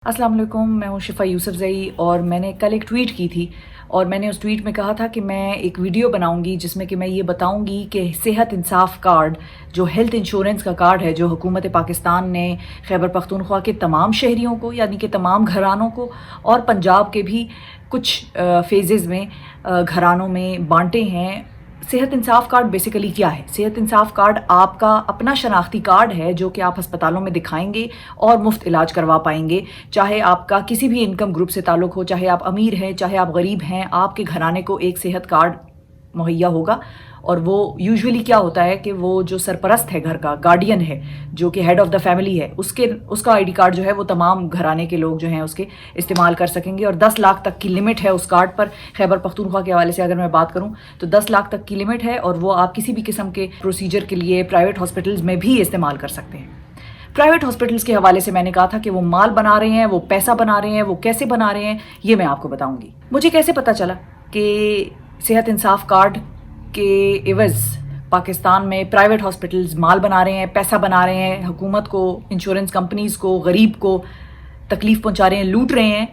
अस्सलाम वालेकुम, मैं हूँ शिफा यूसुफजई और मैंने कल एक ट्वीट की थी और मैंने उस ट्वीट में कहा था कि मैं एक वीडियो बनाऊंगी जिसमें कि मैं ये बताऊंगी कि सेहत इंसाफ कार्ड जो हेल्थ इंश्योरेंस का कार्ड है जो हुकूमत पाकिस्तान ने खैबर पख्तूनख्वा के तमाम शहरियों को यानी कि तमाम घरानों को और पंजाब के भी कुछ फेजेज़ में घरानों में बांटे हैं। सेहत इंसाफ कार्ड बेसिकली क्या है? सेहत इंसाफ कार्ड आपका अपना शनाख्ती कार्ड है जो कि आप अस्पतालों में दिखाएंगे और मुफ्त इलाज करवा पाएंगे। चाहे आपका किसी भी इनकम ग्रुप से ताल्लुक़ हो, चाहे आप अमीर हैं, चाहे आप गरीब हैं, आपके घराने को एक सेहत कार्ड मुहैया होगा। और वो यूजुअली क्या होता है कि वो जो सरपरस्त है घर का, गार्डियन है, जो कि हेड ऑफ़ द फैमिली है, उसका आईडी कार्ड जो है वो तमाम घराने के लोग जो हैं उसके इस्तेमाल कर सकेंगे। और 10 लाख तक की लिमिट है उस कार्ड पर। खैबर पख्तूनख्वा के हवाले से अगर मैं बात करूं तो 10 लाख तक की लिमिट है और वो आप किसी भी किस्म के प्रोसीजर के लिए प्राइवेट हॉस्पिटल्स में भी इस्तेमाल कर सकते हैं। प्राइवेट हॉस्पिटल्स के हवाले से मैंने कहा था कि वो माल बना रहे हैं, वो पैसा बना रहे हैं, वो कैसे बना रहे हैं ये मैं आपको बताऊंगी। मुझे कैसे पता चला कि सेहत इंसाफ कार्ड के एवज़ पाकिस्तान में प्राइवेट हॉस्पिटल्स माल बना रहे हैं, पैसा बना रहे हैं, हुकूमत को, इंश्योरेंस कंपनीज़ को, गरीब को तकलीफ़ पहुंचा रहे हैं, लूट रहे हैं?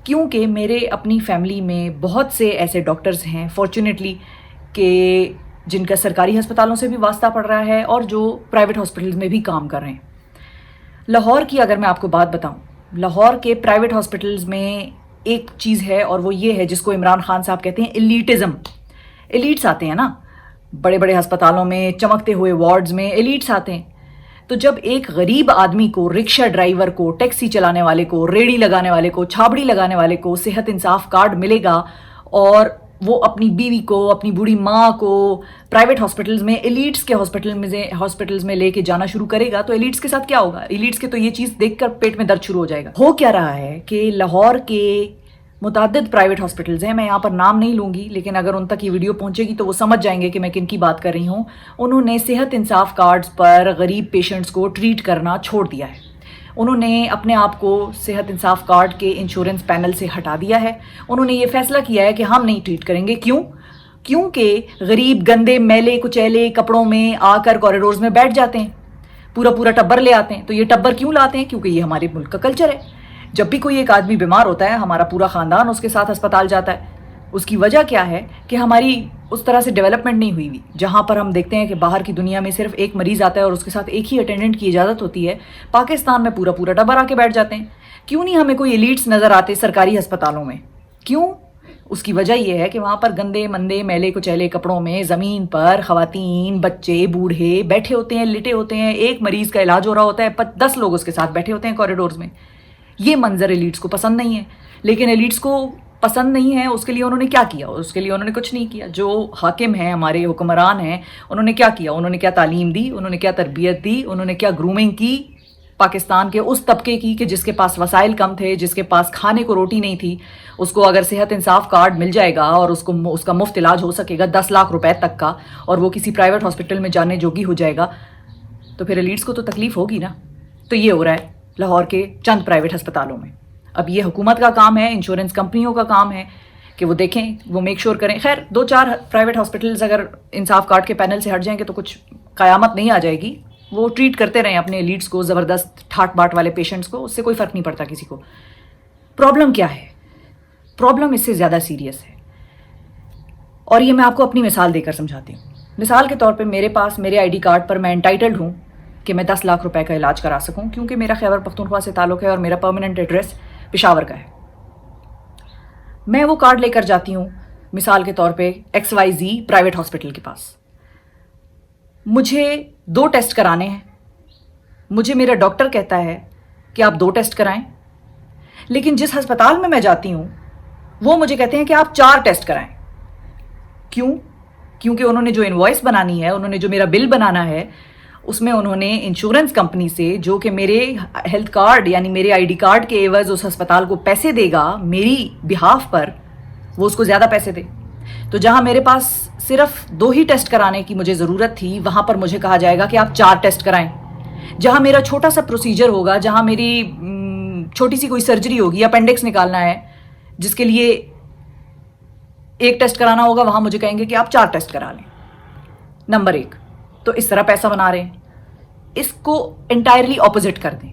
क्योंकि मेरे अपनी फैमिली में बहुत से ऐसे डॉक्टर्स हैं फॉर्चुनेटली कि जिनका सरकारी अस्पतालों से भी वास्ता पड़ रहा है और जो प्राइवेट हॉस्पिटल्स में भी काम कर रहे हैं। लाहौर की अगर मैं आपको बात बताऊं, लाहौर के प्राइवेट हॉस्पिटल्स में एक चीज़ है और वो ये है जिसको इमरान खान साहब कहते हैं एलीटिज़म। एलीट्स आते हैं ना, बड़े बड़े अस्पतालों में, चमकते हुए वार्ड्स में एलीट्स आते हैं। तो जब एक गरीब आदमी को, रिक्शा ड्राइवर को, टैक्सी चलाने वाले को, रेड़ी लगाने वाले को, छाबड़ी लगाने वाले को सेहत इंसाफ कार्ड मिलेगा और वो अपनी बीवी को, अपनी बूढ़ी माँ को प्राइवेट हॉस्पिटल्स में, एलीट्स के हॉस्पिटल्स में लेके जाना शुरू करेगा, तो एलीट्स के साथ क्या होगा? एलीट्स के तो ये चीज़ देखकर पेट में दर्द शुरू हो जाएगा। हो क्या रहा है कि लाहौर के मुताद्दिद प्राइवेट हॉस्पिटल्स हैं, मैं यहाँ पर नाम नहीं लूँगी, लेकिन अगर उन तक ये वीडियो पहुँचेगी तो वो समझ जाएंगे कि मैं किन की बात कर रही हूँ। उन्होंने सेहत इंसाफ कार्ड्स पर गरीब पेशेंट्स को ट्रीट करना छोड़ दिया है। उन्होंने अपने आप को सेहत इंसाफ कार्ड के इंश्योरेंस पैनल से हटा दिया है। उन्होंने ये फैसला किया है कि हम नहीं ट्रीट करेंगे। क्यों? क्योंकि गरीब गंदे मैले कुचैले कपड़ों में आकर कॉरिडोर्स में बैठ जाते हैं, पूरा पूरा टब्बर ले आते हैं। तो ये टब्बर क्यों लाते हैं? क्योंकि ये हमारे मुल्क का कल्चर है। जब भी कोई एक आदमी बीमार होता है, हमारा पूरा ख़ानदान उसके साथ अस्पताल जाता है। उसकी वजह क्या है कि हमारी उस तरह से डेवलपमेंट नहीं हुई। जहाँ पर हम देखते हैं कि बाहर की दुनिया में सिर्फ एक मरीज़ आता है और उसके साथ एक ही अटेंडेंट की इजाज़त होती है, पाकिस्तान में पूरा पूरा टब्बर आके बैठ जाते हैं। क्यों नहीं हमें कोई एलीट्स नज़र आते सरकारी अस्पतालों में? क्यों? उसकी वजह यह है कि वहाँ पर गंदे मंदे मैले कुचैले कपड़ों में ज़मीन पर ख़वातीन, बच्चे, बूढ़े बैठे होते हैं, लिटे होते हैं। एक मरीज़ का इलाज हो रहा होता है, 10 लोग उसके साथ बैठे होते हैं कॉरिडोर्स में। ये मंजर एलीट्स को पसंद नहीं है। लेकिन एलीट्स को पसंद नहीं है, उसके लिए उन्होंने क्या किया? उसके लिए उन्होंने कुछ नहीं किया। जो हाकिम हैं, हमारे हुक्मरान हैं, उन्होंने क्या किया? उन्होंने क्या तालीम दी? उन्होंने क्या तरबियत दी? उन्होंने क्या ग्रूमिंग की पाकिस्तान के उस तबके की कि जिसके पास वसाइल कम थे, जिसके पास खाने को रोटी नहीं थी? उसको अगर सेहत इंसाफ कार्ड मिल जाएगा और उसका मुफ्त इलाज हो सकेगा 10 लाख रुपए तक का, और वो किसी प्राइवेट हॉस्पिटल में जाने जोगी हो जाएगा, तो फिर एलीट्स को तो तकलीफ होगी ना। तो ये हो रहा है लाहौर के चंद प्राइवेट अस्पतालों में। अब ये हुकूमत का काम है, इंश्योरेंस कंपनियों का काम है कि वो देखें, वो मेक श्योर करें। खैर 2-4 प्राइवेट हॉस्पिटल्स अगर इंसाफ कार्ड के पैनल से हट जाएंगे तो कुछ क़यामत नहीं आ जाएगी। वो ट्रीट करते रहें अपने एलीट्स को, ज़बरदस्त ठाट बाट वाले पेशेंट्स को, उससे कोई फ़र्क नहीं पड़ता किसी को। प्रॉब्लम क्या है? प्रॉब्लम इससे ज़्यादा सीरियस है और ये मैं आपको अपनी मिसाल देकर समझाती हूँ। मिसाल के तौर पर मेरे पास, मेरे ID कार्ड पर मैं एंटाइटल्ड हूँ कि मैं 10 लाख रुपए का इलाज करा सकूं क्योंकि मेरा खैबर पख्तूनख्वा से ताल्लुक़ है और मेरा परमानेंट एड्रेस पेशावर का है। मैं वो कार्ड लेकर जाती हूँ मिसाल के तौर पे XYZ प्राइवेट हॉस्पिटल के पास। मुझे 2 टेस्ट कराने हैं। मुझे मेरा डॉक्टर कहता है कि आप 2 टेस्ट कराएं, लेकिन जिस अस्पताल में मैं जाती हूँ वो मुझे कहते हैं कि आप 4 टेस्ट कराएं। क्यों? क्योंकि उन्होंने जो इनवॉइस बनानी है, उन्होंने जो मेरा बिल बनाना है, उसमें उन्होंने इंश्योरेंस कंपनी से, जो कि मेरे हेल्थ कार्ड यानी मेरे ID कार्ड के एवज़ उस अस्पताल को पैसे देगा मेरी बिहाफ पर, वो उसको ज़्यादा पैसे दे। तो जहां मेरे पास सिर्फ 2 ही टेस्ट कराने की मुझे ज़रूरत थी, वहां पर मुझे कहा जाएगा कि आप 4 टेस्ट कराएं। जहां मेरा छोटा सा प्रोसीजर होगा, जहां मेरी छोटी सी कोई सर्जरी होगी, अपेंडिक्स निकालना है, जिसके लिए 1 टेस्ट कराना होगा, वहां मुझे कहेंगे कि आप 4 टेस्ट करा लें। नंबर 1। तो इस तरह पैसा बना रहे हैं। इसको एंटायरली ऑपोजिट कर दें।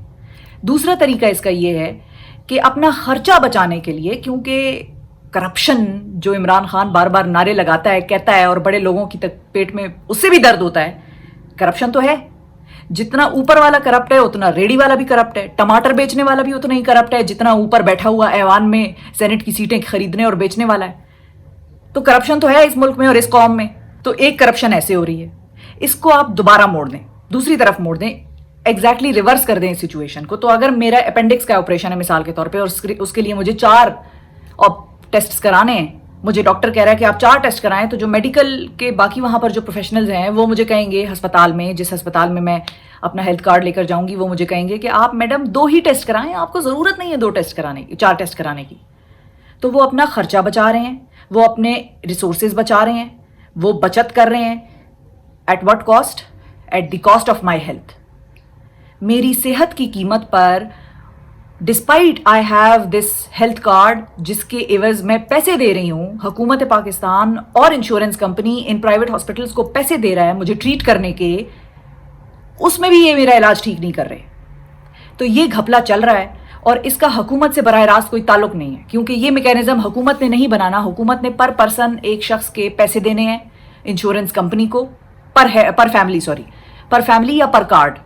दूसरा तरीका इसका ये है کہ اپنا خرچہ بچانے کے لیے، کیونکہ کرپشن جو عمران خان بار بار نعرے لگاتا ہے، کہتا ہے، اور بڑے لوگوں کی تک پیٹ میں اس سے بھی درد ہوتا ہے، کرپشن تو ہے. جتنا اوپر والا کرپٹ ہے اتنا ریڑھی والا بھی کرپٹ ہے، ٹماٹر بیچنے والا بھی اتنا ہی کرپٹ ہے جتنا اوپر بیٹھا ہوا ایوان میں سینٹ کی سیٹیں خریدنے اور بیچنے والا ہے. تو کرپشن تو ہے اس ملک میں اور اس قوم میں. تو ایک کرپشن ایسے ہو رہی ہے، اس کو آپ دوبارہ موڑ دیں، دوسری طرف موڑ دیں، ایگزیکٹلی ریورس کر دیں اس سچویشن کو. تو اگر میرا اپینڈکس کا آپریشن ہے مثال کے طور پہ، اور اس کے لیے مجھے 4 ٹیسٹ کرانے ہیں، مجھے ڈاکٹر کہہ رہا ہے کہ آپ 4 ٹیسٹ کرائیں، تو جو میڈیکل کے باقی وہاں پر جو پروفیشنلز ہیں وہ مجھے کہیں گے ہسپتال میں، جس ہسپتال میں میں اپنا ہیلتھ کارڈ لے کر جاؤں گی، وہ مجھے کہیں گے کہ آپ میڈم 2 ہی ٹیسٹ کرائیں، آپ کو ضرورت نہیں ہے 2 ٹیسٹ کرانے کی، 4 ٹیسٹ کرانے کی. تو وہ اپنا خرچہ بچا رہے ہیں، وہ اپنے ریسورسز بچا رہے ہیں، وہ بچت کر رہے ہیں. At what cost? At the cost of my health. میری صحت کی قیمت پر، despite I have this health card جس کے عوض میں پیسے دے رہی ہوں، حکومت پاکستان اور insurance company in private hospitals کو پیسے دے رہا ہے مجھے ٹریٹ کرنے کے، اس میں بھی یہ میرا علاج ٹھیک نہیں کر رہے. تو یہ گھپلا چل رہا ہے، اور اس کا حکومت سے براہ راست کوئی تعلق نہیں ہے، کیونکہ یہ میکینزم حکومت نے نہیں بنانا. حکومت نے پر پرسن ایک شخص کے پیسے دینے ہیں انشورنس کمپنی کو، پر فیملی یا پر کارڈ،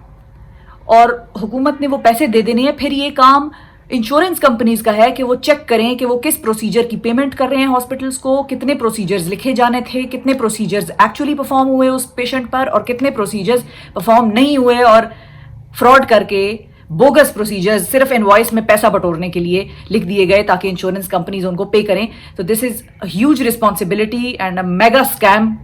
اور حکومت نے وہ پیسے دے دینے ہیں. پھر یہ کام انشورنس کمپنیز کا ہے کہ وہ چیک کریں کہ وہ کس پروسیجر کی پیمنٹ کر رہے ہیں ہاسپٹلس کو، کتنے پروسیجرز لکھے جانے تھے، کتنے پروسیجرز ایکچولی پرفارم ہوئے اس پیشنٹ پر، اور کتنے پروسیجرز پرفارم نہیں ہوئے اور فراڈ کر کے بوگس پروسیجرز صرف انوائس میں پیسہ بٹورنے کے لیے لکھ دیے گئے تاکہ انشورنس کمپنیز ان کو پے کریں. تو this is a huge responsibility and a mega scheme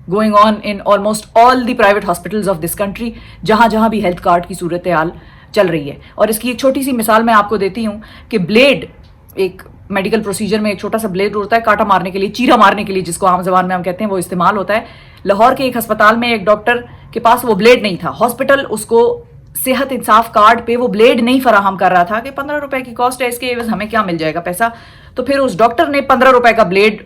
going on in almost all the private hospitals of this country, جہاں جہاں بھی ہیلتھ کارڈ کی صورتحال چل رہی ہے. اور اس کی ایک چھوٹی سی مثال میں آپ کو دیتی ہوں کہ بلیڈ، ایک میڈیکل پروسیجر میں ایک چھوٹا سا بلیڈ ہوتا ہے کاٹا مارنے کے لیے، چیرا مارنے کے لیے، جس کو عام زبان میں ہم کہتے ہیں، وہ استعمال ہوتا ہے. لاہور کے ایک ہسپتال میں ایک ڈاکٹر کے پاس وہ بلیڈ نہیں تھا، ہاسپٹل اس کو صحت انصاف کارڈ پہ وہ بلیڈ نہیں فراہم کر رہا تھا کہ 15 روپے کی کاسٹ ہے اس کے، ہمیں کیا مل جائے گا پیسہ. تو پھر اس ڈاکٹر نے 15 روپے کا بلیڈ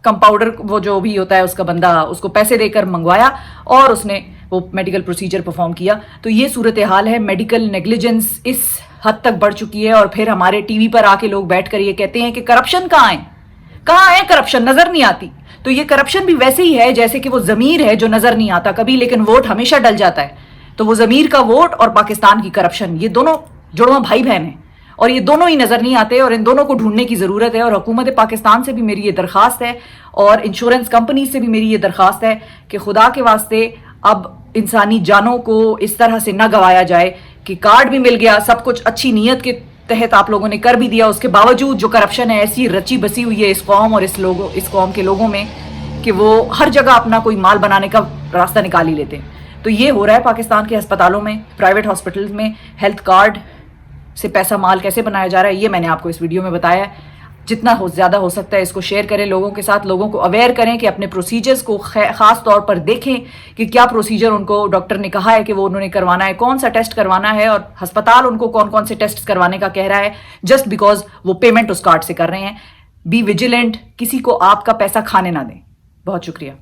کمپاؤڈر، وہ جو بھی ہوتا ہے اس کا بندہ، اس کو پیسے دے کر منگوایا اور اس نے وہ میڈیکل پروسیجر پرفارم کیا. تو یہ صورتحال ہے، میڈیکل نیگلیجنس اس حد تک بڑھ چکی ہے. اور پھر ہمارے ٹی وی پر آ کے لوگ بیٹھ کر یہ کہتے ہیں کہ کرپشن کہاں ہے کرپشن نظر نہیں آتی. تو یہ کرپشن بھی ویسے ہی ہے جیسے کہ وہ ضمیر ہے جو نظر نہیں آتا کبھی، لیکن ووٹ ہمیشہ ڈل جاتا ہے. تو وہ ضمیر کا ووٹ اور پاکستان کی کرپشن، یہ دونوں جڑواں بھائی بہن ہیں، اور یہ دونوں ہی نظر نہیں آتے، اور ان دونوں کو ڈھونڈنے کی ضرورت ہے. اور حکومت پاکستان سے بھی میری یہ درخواست ہے، اور انشورنس کمپنی سے بھی میری یہ درخواست ہے کہ خدا کے واسطے اب انسانی جانوں کو اس طرح سے نہ گوایا جائے کہ کارڈ بھی مل گیا، سب کچھ اچھی نیت کے تحت آپ لوگوں نے کر بھی دیا، اس کے باوجود جو کرپشن ہے ایسی رچی بسی ہوئی ہے اس قوم اور اس قوم کے لوگوں میں کہ وہ ہر جگہ اپنا کوئی مال بنانے کا راستہ نکال ہی لیتے ہیں. تو یہ ہو رہا ہے پاکستان کے ہسپتالوں میں، پرائیویٹ ہاسپٹلز میں، ہیلتھ کارڈ سے پیسہ مال کیسے بنایا جا رہا ہے، یہ میں نے آپ کو اس ویڈیو میں بتایا ہے. جتنا زیادہ ہو سکتا ہے اس کو شیئر کریں لوگوں کے ساتھ، لوگوں کو اویئر کریں کہ اپنے پروسیجرز کو خاص طور پر دیکھیں کہ کیا پروسیجر ان کو ڈاکٹر نے کہا ہے کہ وہ انہوں نے کروانا ہے، کون سا ٹیسٹ کروانا ہے، اور ہسپتال ان کو کون کون سے ٹیسٹ کروانے کا کہہ رہا ہے، جسٹ بیکاز وہ پیمنٹ اس کارڈ سے کر رہے ہیں. بی ویجیلنٹ، کسی کو آپ کا پیسہ کھانے نہ دیں. بہت شکریہ.